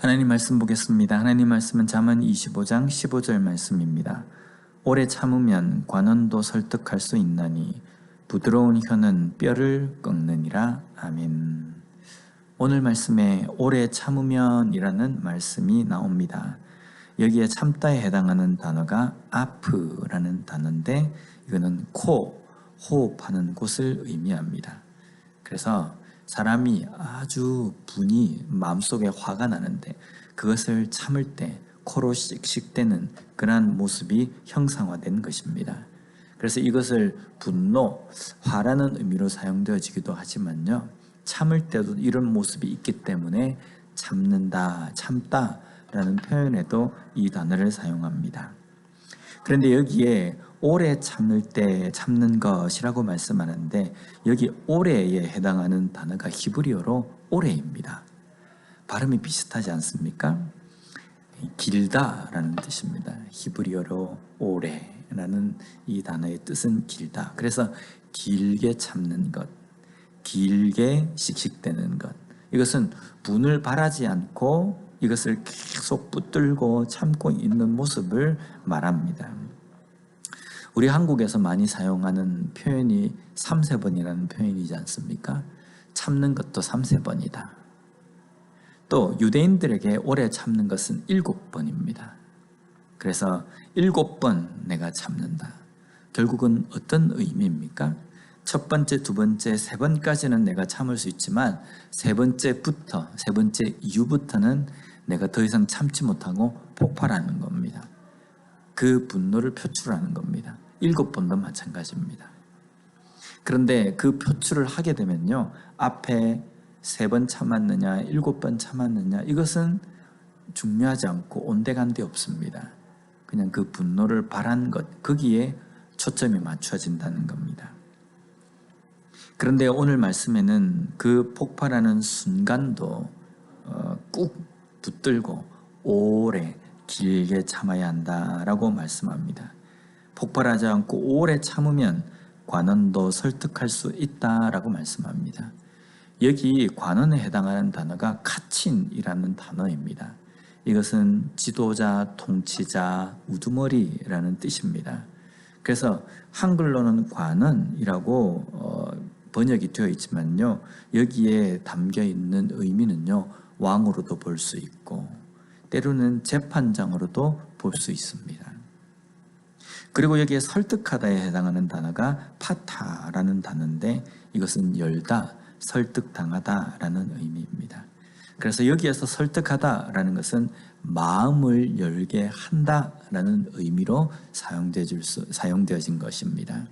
하나님 말씀 보겠습니다. 하나님 말씀은 잠언 25장 15절 말씀입니다. 오래 참으면 관원도 설득할 수 있나니 부드러운 혀는 뼈를 꺾느니라. 아멘. 오늘 말씀에 오래 참으면이라는 말씀이 나옵니다. 여기에 참다에 해당하는 단어가 아프라는 단어인데 이거는 코, 호흡하는 곳을 의미합니다. 그래서 사람이 아주 분이 마음속에 화가 나는데 그것을 참을 때 코로 씩씩대는 그러한 모습이 형상화된 것입니다. 그래서 이것을 분노, 화라는 의미로 사용되어지기도 하지만요, 참을 때도 이런 모습이 있기 때문에 참는다, 참다라는 표현에도 이 단어를 사용합니다. 그런데 여기에 오래 참을 때 참는 것이라고 말씀하는데 여기 오래에 해당하는 단어가 히브리어로 오래입니다. 발음이 비슷하지 않습니까? 길다라는 뜻입니다. 히브리어로 오래라는 이 단어의 뜻은 길다. 그래서 길게 참는 것, 길게 씩씩대는 것, 이것은 분을 바라지 않고 이것을 계속 붙들고 참고 있는 모습을 말합니다. 우리 한국에서 많이 사용하는 표현이 3~4번이라는 표현이지 않습니까? 참는 것도 3~4번이다. 또 유대인들에게 오래 참는 것은 7번입니다. 그래서 7번 내가 참는다. 결국은 어떤 의미입니까? 첫 번째, 두 번째, 세 번까지는 내가 참을 수 있지만 세 번째 이후부터는 내가 더 이상 참지 못하고 폭발하는 겁니다. 그 분노를 표출하는 겁니다. 7번도 마찬가지입니다. 그런데 그 표출을 하게 되면요, 앞에 3번 참았느냐 7번 참았느냐 이것은 중요하지 않고 온데간데 없습니다. 그냥 그 분노를 발한 것, 거기에 초점이 맞춰진다는 겁니다. 그런데 오늘 말씀에는 그 폭발하는 순간도 꾹 붙들고 오래 길게 참아야 한다라고 말씀합니다. 폭발하지 않고 오래 참으면 관원도 설득할 수 있다라고 말씀합니다. 여기 관원에 해당하는 단어가 카친이라는 단어입니다. 이것은 지도자, 통치자, 우두머리라는 뜻입니다. 그래서 한글로는 관원이라고 번역이 되어 있지만요, 여기에 담겨 있는 의미는요, 왕으로도 볼 수 있고 때로는 재판장으로도 볼 수 있습니다. 그리고 여기에 설득하다에 해당하는 단어가 파타라는 단어인데 이것은 열다, 설득당하다라는 의미입니다. 그래서 여기에서 설득하다라는 것은 마음을 열게 한다라는 의미로 사용되어진 것입니다.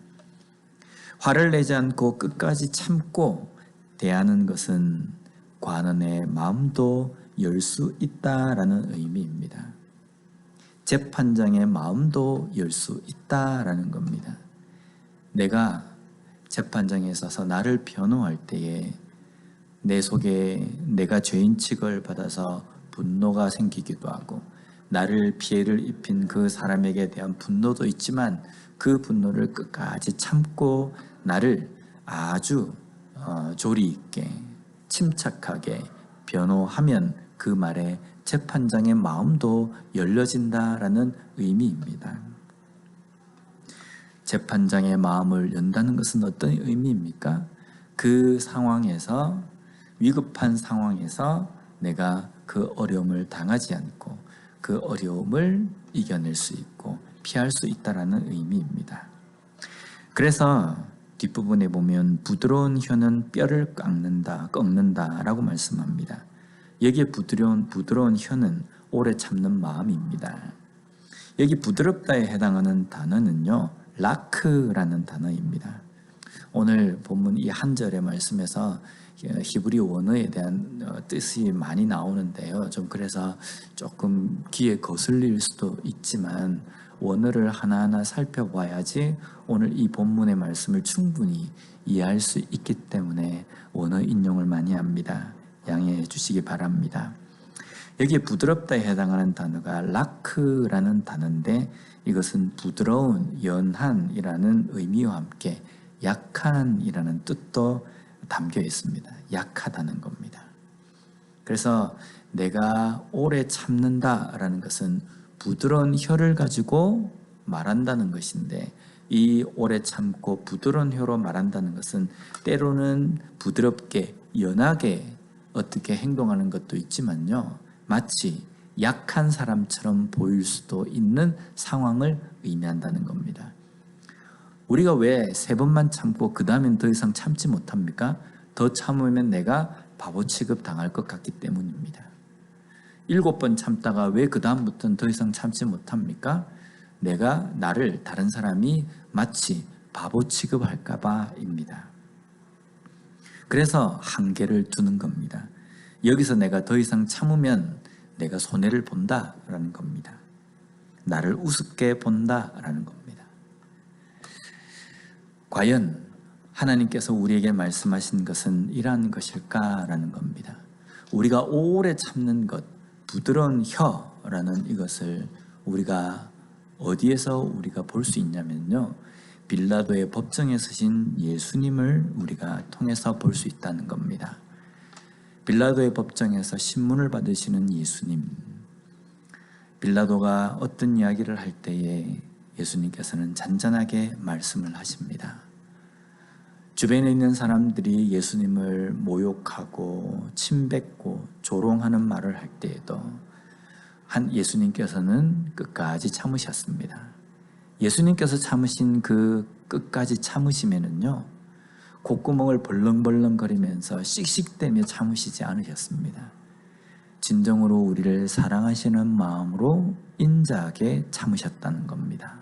화를 내지 않고 끝까지 참고 대하는 것은 관원의 마음도 열 수 있다라는 의미입니다. 재판장의 마음도 열 수 있다라는 겁니다. 내가 재판장에 서서 나를 변호할 때에 내 속에 내가 죄인 취급을 받아서 분노가 생기기도 하고 나를 피해를 입힌 그 사람에게 대한 분노도 있지만 그 분노를 끝까지 참고 나를 아주 조리 있게 침착하게 변호하면 그 말에 재판장의 마음도 열려진다라는 의미입니다. 재판장의 마음을 연다는 것은 어떤 의미입니까? 그 상황에서, 위급한 상황에서 내가 그 어려움을 당하지 않고 그 어려움을 이겨낼 수 있고 피할 수 있다라는 의미입니다. 그래서 뒷부분에 보면 부드러운 혀는 뼈를 꺾는다라고 말씀합니다. 여기에 부드러운 혀는 오래 참는 마음입니다. 여기 부드럽다에 해당하는 단어는요, 라크라는 단어입니다. 오늘 본문 이 한 절의 말씀에서 히브리 원어에 대한 뜻이 많이 나오는데요. 좀 그래서 조금 귀에 거슬릴 수도 있지만 원어를 하나하나 살펴봐야지 오늘 이 본문의 말씀을 충분히 이해할 수 있기 때문에 원어 인용을 많이 합니다. 양해해 주시기 바랍니다. 여기에 부드럽다에 해당하는 단어가 라크라는 단어인데 이것은 부드러운, 연한이라는 의미와 함께 약한이라는 뜻도 담겨 있습니다. 약하다는 겁니다. 그래서 내가 오래 참는다라는 것은 부드러운 혀를 가지고 말한다는 것인데, 이 오래 참고 부드러운 혀로 말한다는 것은 때로는 부드럽게 연하게 어떻게 행동하는 것도 있지만요, 마치 약한 사람처럼 보일 수도 있는 상황을 의미한다는 겁니다. 우리가 왜 3번만 참고 그 다음엔 더 이상 참지 못합니까? 더 참으면 내가 바보 취급 당할 것 같기 때문입니다. 7번 참다가 왜 그 다음부터는 더 이상 참지 못합니까? 내가 나를 다른 사람이 마치 바보 취급할까 봐입니다. 그래서 한계를 두는 겁니다. 여기서 내가 더 이상 참으면 내가 손해를 본다라는 겁니다. 나를 우습게 본다라는 겁니다. 과연 하나님께서 우리에게 말씀하신 것은 이러한 것일까라는 겁니다. 우리가 오래 참는 것, 부드러운 혀라는 이것을 우리가 어디에서 우리가 볼 수 있냐면요, 빌라도의 법정에 서신 예수님을 우리가 통해서 볼 수 있다는 겁니다. 빌라도의 법정에서 신문을 받으시는 예수님, 빌라도가 어떤 이야기를 할 때에 예수님께서는 잔잔하게 말씀을 하십니다. 주변에 있는 사람들이 예수님을 모욕하고 침뱉고 조롱하는 말을 할 때에도 예수님께서는 끝까지 참으셨습니다. 예수님께서 참으신 그 끝까지 참으시면은요, 콧구멍을 벌렁벌렁거리면서 씩씩대며 참으시지 않으셨습니다. 진정으로 우리를 사랑하시는 마음으로 인자하게 참으셨다는 겁니다.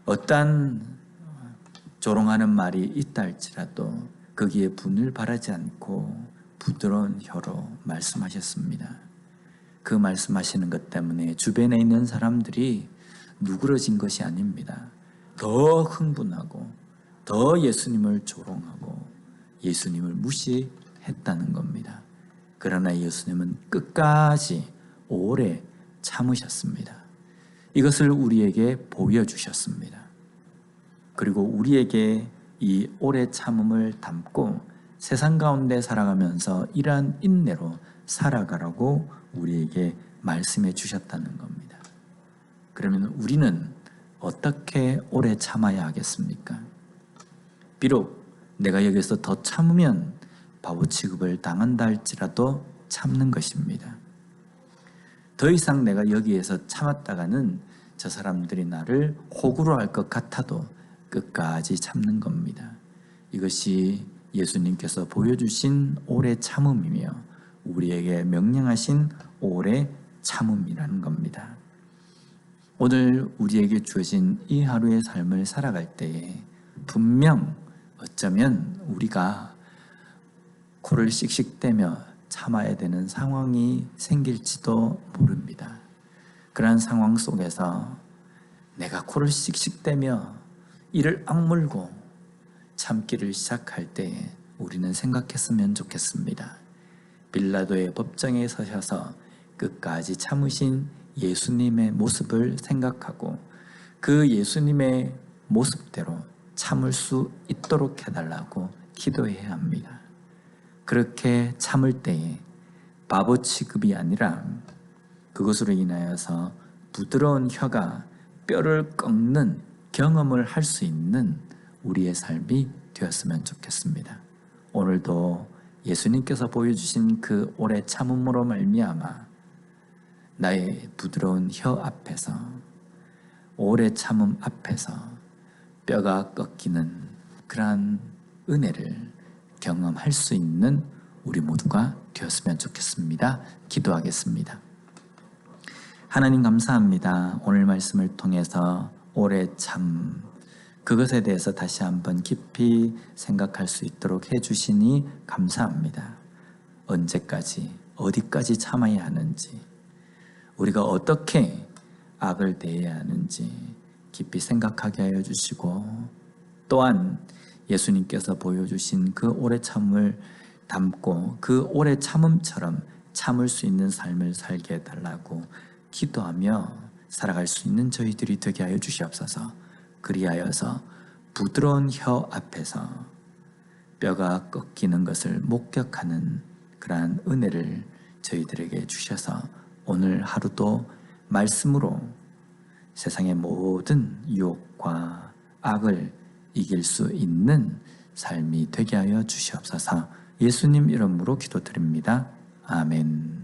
어떠한 조롱하는 말이 있다 할지라도 거기에 분을 바라지 않고 부드러운 혀로 말씀하셨습니다. 그 말씀하시는 것 때문에 주변에 있는 사람들이 누그러진 것이 아닙니다. 더 흥분하고 더 예수님을 조롱하고 예수님을 무시했다는 겁니다. 그러나 예수님은 끝까지 오래 참으셨습니다. 이것을 우리에게 보여주셨습니다. 그리고 우리에게 이 오래 참음을 담고 세상 가운데 살아가면서 이러한 인내로 살아가라고 우리에게 말씀해 주셨다는 겁니다. 그러면 우리는 어떻게 오래 참아야 하겠습니까? 비록 내가 여기서 더 참으면 바보 취급을 당한다 할지라도 참는 것입니다. 더 이상 내가 여기에서 참았다가는 저 사람들이 나를 호구로 할 것 같아도 끝까지 참는 겁니다. 이것이 예수님께서 보여주신 오래 참음이며 우리에게 명령하신 오래 참음이라는 겁니다. 오늘 우리에게 주어진 이 하루의 삶을 살아갈 때에 분명 어쩌면 우리가 코를 씩씩대며 참아야 되는 상황이 생길지도 모릅니다. 그러한 상황 속에서 내가 코를 씩씩대며 이를 악물고 참기를 시작할 때에 우리는 생각했으면 좋겠습니다. 빌라도의 법정에 서셔서 끝까지 참으신 예수님의 모습을 생각하고 그 예수님의 모습대로 참을 수 있도록 해달라고 기도해야 합니다. 그렇게 참을 때에 바보 취급이 아니라 그것으로 인하여서 부드러운 혀가 뼈를 꺾는 경험을 할 수 있는 우리의 삶이 되었으면 좋겠습니다. 오늘도 예수님께서 보여주신 그 오래 참음으로 말미암아 나의 부드러운 혀 앞에서 오래 참음 앞에서 뼈가 꺾이는 그러한 은혜를 경험할 수 있는 우리 모두가 되었으면 좋겠습니다. 기도하겠습니다. 하나님 감사합니다. 오늘 말씀을 통해서 오래 참 그것에 대해서 다시 한번 깊이 생각할 수 있도록 해주시니 감사합니다. 언제까지 어디까지 참아야 하는지 우리가 어떻게 악을 대해야 하는지 깊이 생각하게 하여 주시고 또한 예수님께서 보여주신 그 오래 참음을 담고 그 오래 참음처럼 참을 수 있는 삶을 살게 해달라고 기도하며 살아갈 수 있는 저희들이 되게 하여 주시옵소서. 그리하여서 부드러운 혀 앞에서 뼈가 꺾이는 것을 목격하는 그러한 은혜를 저희들에게 주셔서 오늘 하루도 말씀으로 세상의 모든 유혹과 악을 이길 수 있는 삶이 되게 하여 주시옵소서. 예수님 이름으로 기도드립니다. 아멘.